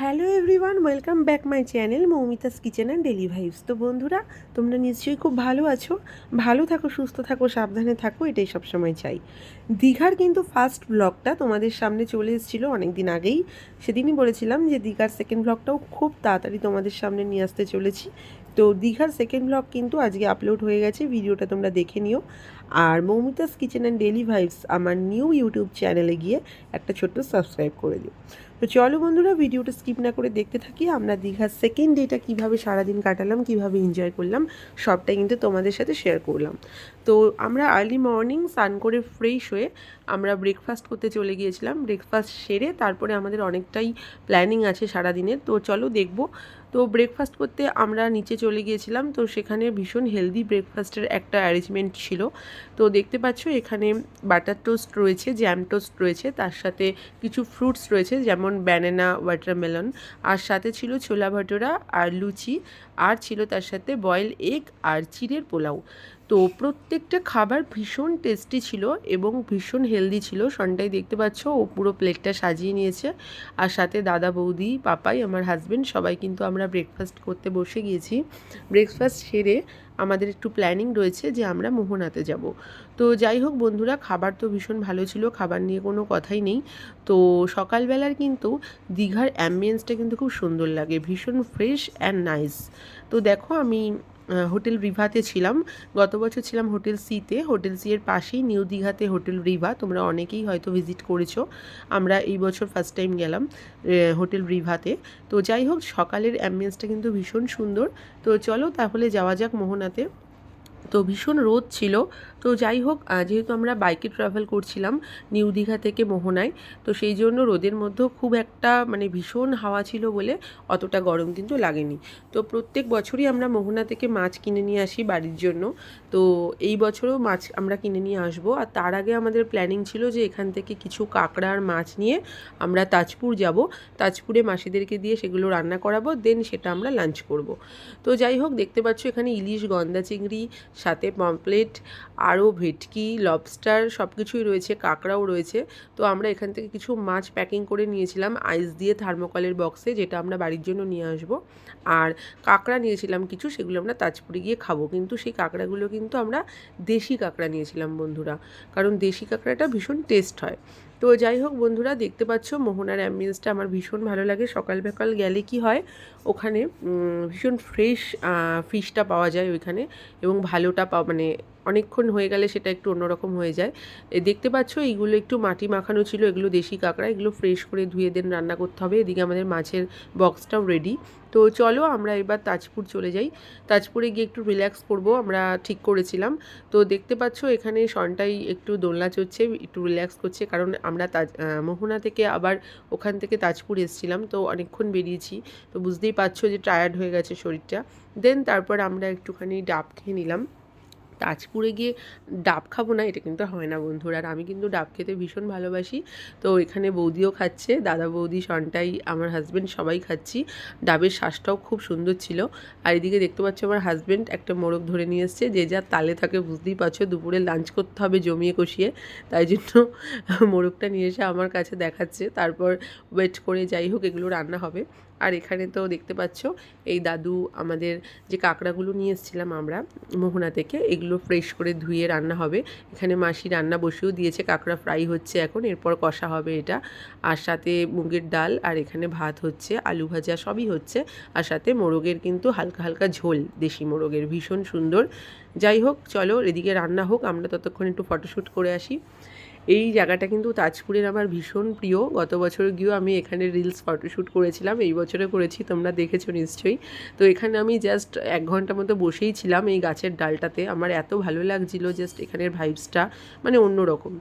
Hello everyone, welcome back my channel Moumita's kitchen and daily vibes. তো বন্ধুরা, তোমরা নিশ্চয়ই খুব ভালো আছো। ভালো থাকো, সুস্থ থাকো, সাবধানে থাকো, এটাই সবসময় চাই। দীঘার কিন্তু ফার্স্ট ব্লগটা তোমাদের সামনে চলে এসেছিলো অনেক দিন আগেই। সেদিনই বলেছিলাম যে দীঘার সেকেন্ড ব্লগটাও খুব তাড়াতাড়ি তোমাদের সামনে নিয়ে আসতে চলেছি। তো দীঘার সেকেন্ড ব্লগ কিন্তু আজকে আপলোড হয়ে গেছে, ভিডিওটা তোমরা দেখে নিও। আর Moumita's kitchen and daily vibes আমার নিউ ইউটিউব চ্যানেলে গিয়ে একটা ছোট্ট সাবস্ক্রাইব করে দিও। তো চলো বন্ধুরা, ভিডিওটা স্কিপ না করে দেখতে থাকি। আমরা দীঘার সেকেন্ড ডেটা কীভাবে সারাদিন কাটালাম, কীভাবে এনজয় করলাম, সবটাই কিন্তু তোমাদের সাথে শেয়ার করলাম। তো আমরা আর্লি মর্নিং স্নান করে ফ্রেশ হয়ে আমরা ব্রেকফাস্ট করতে চলে গিয়েছিলাম। ব্রেকফাস্ট সেরে তারপরে আমাদের অনেকটাই প্ল্যানিং আছে সারাদিনের, তো চলো দেখবো। তো ব্রেকফাস্ট করতে আমরা নিচে চলে গিয়েছিলাম। তো সেখানে ভীষণ হেলদি ব্রেকফাস্টের একটা অ্যারেঞ্জমেন্ট ছিল। তো দেখতে পাচ্ছ এখানে বাটার টোস্ট রয়েছে, জ্যাম টোস্ট রয়েছে, তার সাথে কিছু ফ্রুটস রয়েছে যেমন ব্যানানা, ওয়াটারমেলন, আর সাথে ছিল ছোলা ভাটোরা আর লুচি, আর ছিল তার সাথে বয়েল এগ আর চিড়ের পোলাও। তো প্রত্যেকটা খাবার ভীষণ টেস্টি ছিল এবং ভীষণ হেলদি ছিল। সনটাই দেখতে পাচ্ছ ও পুরো প্লেটটা সাজিয়ে নিয়েছে, আর সাথে দাদা, বৌদি, পাপাই, আমার হাজব্যান্ড সবাই কিন্তু আমরা ব্রেকফাস্ট করতে বসে গিয়েছি। ব্রেকফাস্ট সেরে আমাদের একটু প্ল্যানিং রয়েছে যে আমরা মোহনাতে যাব। তো যাই হোক বন্ধুরা, খাবার তো ভীষণ ভালো ছিল, খাবার নিয়ে কোনো কথাই নেই। তো সকালবেলার কিন্তু দীঘার অ্যাম্বিয়েন্সটা কিন্তু খুব সুন্দর লাগে, ভীষণ ফ্রেশ অ্যান্ড নাইস। তো দেখো আমি হোটেল রিভাতে ছিলাম। গত বছর ছিলাম হোটেল সিতে। হোটেল সি এর পাশেই নিউ দীঘাতে হোটেল রিভা, তোমরা অনেকেই হয়তো ভিজিট করেছো। আমরা এই বছর ফার্স্ট টাইম গেলাম হোটেল রিভাতে। তো যাই হোক, সকালের অ্যাম্বিয়েন্সটা কিন্তু ভীষণ সুন্দর। তো চলো তাহলে যাওয়া যাক মোহনাতে। তো ভীষণ রোদ ছিল। তো যাই হোক, যেহেতু আমরা বাইকে ট্রাভেল করছিলাম নিউ দীঘা থেকে মোহনায়, তো সেই জন্য রোদের মধ্যেও খুব একটা ভীষণ হাওয়া ছিল বলে অতটা গরম কিন্তু লাগেনি। তো প্রত্যেক বছরই আমরা মোহনা থেকে মাছ কিনে নিয়ে আসি বাড়ির জন্য। তো এই বছরও মাছ আমরা কিনে নিয়ে আসবো। আর তার আগে আমাদের প্ল্যানিং ছিল যে এখান থেকে কিছু কাঁকড়া আর মাছ নিয়ে আমরা তাজপুর যাব। তাজপুরে মাসিদেরকে দিয়ে সেগুলো রান্না করাবো, দেন সেটা আমরা লাঞ্চ করব। তো যাই হোক, দেখতে পাচ্ছ এখানে ইলিশ, গলদা চিংড়ি, সাথে পমফ্লেট, আরও ভেটকি, লবস্টার সব কিছুই রয়েছে, কাঁকড়াও রয়েছে। তো আমরা এখান থেকে কিছু মাছ প্যাকিং করে নিয়েছিলাম আইস দিয়ে থার্মোকলের বক্সে, যেটা আমরা বাড়ির জন্য নিয়ে আসবো। আর কাঁকড়া নিয়েছিলাম কিছু, সেগুলো আমরা তাজপুরে গিয়ে খাবো। কিন্তু সেই কাঁকড়াগুলো কিন্তু আমরা দেশি কাঁকড়া নিয়েছিলাম বন্ধুরা, কারণ দেশি কাঁকড়াটা ভীষণ টেস্ট হয়। তো যাই হোক বন্ধুরা, দেখতে পাচ্ছ মোহনার অ্যাম্বিয়েন্সটা আমার ভীষণ ভালো লাগে। সকাল সকাল গেলে কি হয়, ওখানে ভীষণ ফ্রেশ ফিশটা পাওয়া যায় ওইখানে, এবং ভালোটা অনেকক্ষণ হয়ে গেলে সেটা একটু অন্যরকম হয়ে যায়। দেখতে পাচ্ছ এইগুলো একটু মাটি মাখানো ছিল, এগুলো দেশি কাঁকড়া, এগুলো ফ্রেশ করে ধুয়ে দেন রান্না করতে হবে। এদিকে আমাদের মাছের বক্সটাও রেডি। তো চলো আমরা এবার তাজপুর চলে যাই। তাজপুরে গিয়ে একটু রিল্যাক্স করব আমরা ঠিক করেছিলাম। তো দেখতে পাচ্ছ এখানে সনটাই একটু দোলনা চড়ছে, একটু রিল্যাক্স করছে, কারণ আমরা মোহনা থেকে আবার ওখান থেকে তাজপুর এসেছিলাম, তো অনেকক্ষণ বেরিয়েছি। তো বুঝতেই পারছো যে টায়ার্ড হয়ে গেছে শরীরটা। দেন তারপর আমরা একটুখানি ডাব খেয়ে নিলাম। তাজপুরে গিয়ে ডাব খাবো না এটা কিন্তু হয় না বন্ধুরা, আর আমি কিন্তু ডাব খেতে ভীষণ ভালোবাসি। তো এখানে বৌদিও খাচ্ছে, দাদা, বৌদি, সনটাই, আমার হাজব্যান্ড সবাই খাচ্ছি। ডাবের শ্বাসটাও খুব সুন্দর ছিল। আর এদিকে দেখতে পাচ্ছ আমার হাজব্যান্ড একটা মোরগ ধরে নিয়ে এসছে, যে যার তালে থাকে বুঝতেই পারছো, দুপুরে লাঞ্চ করতে হবে জমিয়ে কষিয়ে, তাই জন্য মোরগটা নিয়ে এসে আমার কাছে দেখাচ্ছে। তারপর ওয়েট করে যাই হোক এগুলো রান্না হবে। আর এখানে তো দেখতে পাচ্ছ এই দাদু আমাদের যে কাঁকড়াগুলো নিয়ে এসেছিলাম আমরা মোহনা থেকে, এগুলো ফ্রেশ করে ধুয়ে রান্না হবে। এখানে মাসি রান্না বসেও দিয়েছে, কাঁকড়া ফ্রাই হচ্ছে এখন, এরপর কষা হবে এটা। আর সাথে মুগের ডাল, আর এখানে ভাত হচ্ছে, আলু ভাজা সবই হচ্ছে। আর সাথে মোরগের কিন্তু হালকা হালকা ঝোল, দেশি মোরগের, ভীষণ সুন্দর। যাই হোক চলো এদিকে রান্না হোক, আমরা ততক্ষণ একটু ফটোশ্যুট করে আসি। এই জায়গাটা কিন্তু তাজপুরের আমার ভীষণ প্রিয়। গত বছর গিয়েও আমি এখানে রিলস ফটোশ্যুট করেছিলাম, এই বছরে করেছি, তোমরা দেখেছো নিশ্চয়ই। তো এখানে আমি জাস্ট 1 ঘন্টা মতো বসেই ছিলাম এই গাছের ডালটাতে, আমার এত ভালো লাগছিল, জাস্ট এখানের ভাইবসটা অন্যরকম।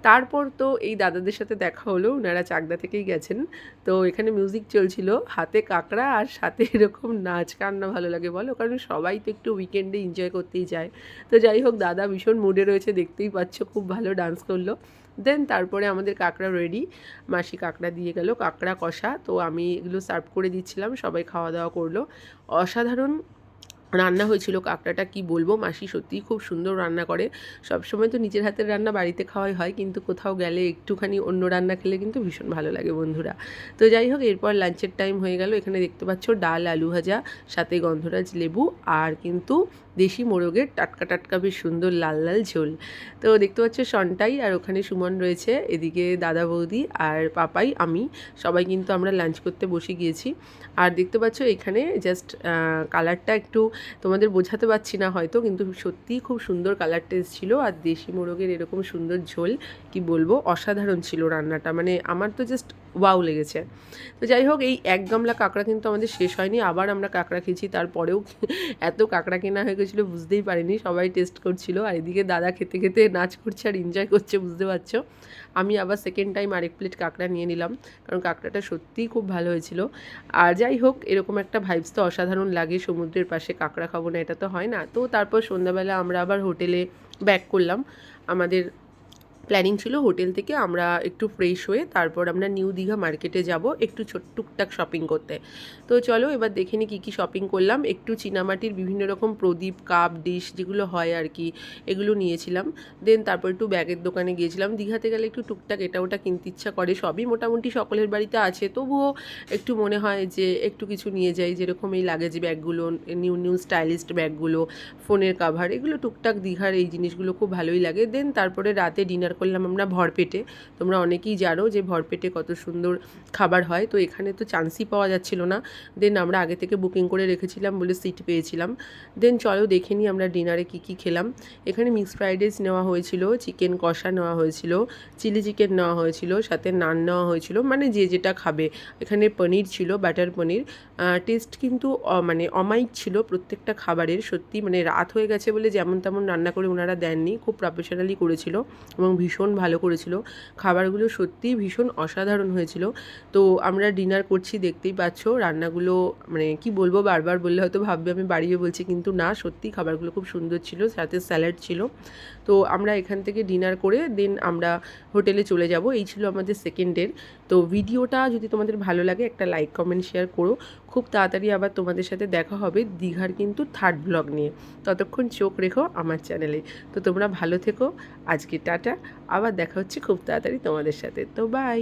তারপর তো এই দাদাদের সাথে দেখা হলো, ওনারা চাকদা থেকেই গেছেন। তো এখানে মিউজিক চলছিল, হাতে কাঁকড়া আর সাথে এরকম নাচ, কার না ভালো লাগে বলো, কারণ সবাই তো একটু উইকেন্ডে এনজয় করতেই যায়। তো যাই হোক, দাদা ভীষণ মুডে রয়েছে, দেখতেই পাচ্ছ, খুব ভালো ডান্স করলো। দেন তারপরে আমাদের কাঁকড়া রেডি, মাসি কাঁকড়া দিয়ে গেল, কাঁকড়া কষা। তো আমি এগুলো সার্ভ করে দিচ্ছিলাম, সবাই খাওয়া দাওয়া করলো। অসাধারণ রান্না হয়েছিল কাঁকড়াটা কি বলবো, মাসি সত্যিই খুব সুন্দর রান্না করে। সবসময় তো নিজের হাতের রান্না বাড়িতে খাওয়াই হয়, কিন্তু কোথাও গেলে একটুখানি অন্য রান্না খেলে কিন্তু ভীষণ ভালো লাগে বন্ধুরা। তো যাই হোক, এরপর লাঞ্চের টাইম হয়ে গেল। এখানে দেখতে পাচ্ছ ডাল, আলু ভাজা, সাথে গন্ধরাজ লেবু, আর কিন্তু দেশি মোরগের টাটকা টাটকা বেশ সুন্দর লাল লাল ঝোল। তো দেখতে পাচ্ছ সনটাই, আর ওখানে সুমন রয়েছে, এদিকে দাদা বৌদি আর পাপাই, আমি সবাই কিন্তু আমরা লাঞ্চ করতে বসে গিয়েছি। আর দেখতে পাচ্ছ এখানে জাস্ট কালারটা একটু তোমাদের বোঝাতে পারছি না হয়তো, কিন্তু সত্যিই খুব সুন্দর কালারটা এসেছিলো। আর দেশি মোরগের এরকম সুন্দর ঝোল, কি বলবো, অসাধারণ ছিল রান্নাটা, মানে আমার তো জাস্ট ওয়াও লেগেছে। তো যাই হোক, এই এক গামলা কাঁকড়া কিন্তু আমাদের শেষ হয়নি, আবার আমরা কাঁকড়া খেয়েছি। তারপরেও এত কাঁকড়া কেনা হয়ে গেছিলো বুঝতেই পারিনি, সবাই টেস্ট করছিল। আর এদিকে দাদা খেতে খেতে নাচ করছে আর এনজয় করছে, বুঝতে পারছো। আমি আবার সেকেন্ড টাইম আরেক প্লেট কাঁকড়া নিয়ে নিলাম, কারণ কাঁকড়াটা সত্যিই খুব ভালো হয়েছিল। আর যাই হোক, এরকম একটা ভাইবস তো অসাধারণ লাগে, সমুদ্রের পাশে কাঁকড়া খাবো না, এটা তো হয় না। তো তারপর সন্ধ্যাবেলা আমরা আবার হোটেলে ব্যাক করলাম। আমাদের প্ল্যানিং ছিল হোটেল থেকে আমরা একটু ফ্রেশ হয়ে তারপর আমরা নিউ দীঘা মার্কেটে যাব একটু টুকটাক শপিং করতে। তো চলো এবার দেখে নিই কী কী শপিং করলাম। একটু চীনামাটির বিভিন্ন রকম প্রদীপ, কাপ, ডিশ যেগুলো হয় আর কি, এগুলো নিয়েছিলাম। দেন তারপর একটু ব্যাগের দোকানে গিয়েছিলাম। দীঘাতে গেলে একটু টুকটাক এটা ওটা কিনতে ইচ্ছা করে, সবই মোটামুটি সকলের বাড়িতে আছে, তবুও একটু মনে হয় যে একটু কিছু নিয়ে যাই, যেরকম এই লাগেজ ব্যাগগুলো, নিউ নিউ স্টাইলিশড ব্যাগগুলো, ফোনের কাভার, এগুলো টুকটাক দীঘার এই জিনিসগুলো খুব ভালোই লাগে। দেন তারপরে রাতে ডিনার করলাম আমরা ভরপেটে। তোমরা অনেকেই জানো যে ভরপেটে কত সুন্দর খাবার হয়, তো এখানে তো চান্সই পাওয়া যাচ্ছিল না। দেন আমরা আগে থেকে বুকিং করে রেখেছিলাম বলে সিট পেয়েছিলাম। দেন চলো দেখে নিই আমরা ডিনারে কী কী খেলাম। এখানে মিক্সড ফ্রাইড রাইস নেওয়া হয়েছিল, চিকেন কষা নেওয়া হয়েছিল, চিলি চিকেন নেওয়া হয়েছিল, সাথে নান নেওয়া হয়েছিল, মানে যে যেটা খাবে। এখানে পনির ছিল, বাটার পনির। টেস্ট কিন্তু মানে অমায়িক ছিল প্রত্যেকটা খাবারের, সত্যি মানে রাত হয়ে গেছে বলে যেমন তেমন রান্না করে ওনারা দেননি, খুব প্রফেশনালি করেছিল এবং ভীষণ ভালো করেছিল। খাবারগুলো সত্যিই ভীষণ অসাধারণ হয়েছিল। তো আমরা ডিনার করছি, দেখতেই পাচ্ছ রান্নাগুলো, মানে কি বলবো, বারবার বললে হয়তো ভাববে আমি বাড়িয়ে বলছি, কিন্তু না, সত্যি খাবারগুলো খুব সুন্দর ছিল, সাথে স্যালাড ছিল। তো আমরা এখান থেকে ডিনার করে দেন আমরা হোটেলে চলে যাব। এই ছিল আমাদের সেকেন্ড ডের। তো ভিডিওটা যদি তোমাদের ভালো লাগে একটা লাইক, কমেন্ট, শেয়ার করো। খুব তাড়াতাড়ি আবার তোমাদের সাথে দেখা হবে দীঘার কিন্তু থার্ড ব্লগ নিয়ে। ততক্ষণ চোখ রেখো আমার চ্যানেলে। তো তোমরা ভালো থেকো, আজকে টাটা, আবার দেখা হচ্ছে খুব তাড়াতাড়ি তোমাদের সাথে। তো বাই।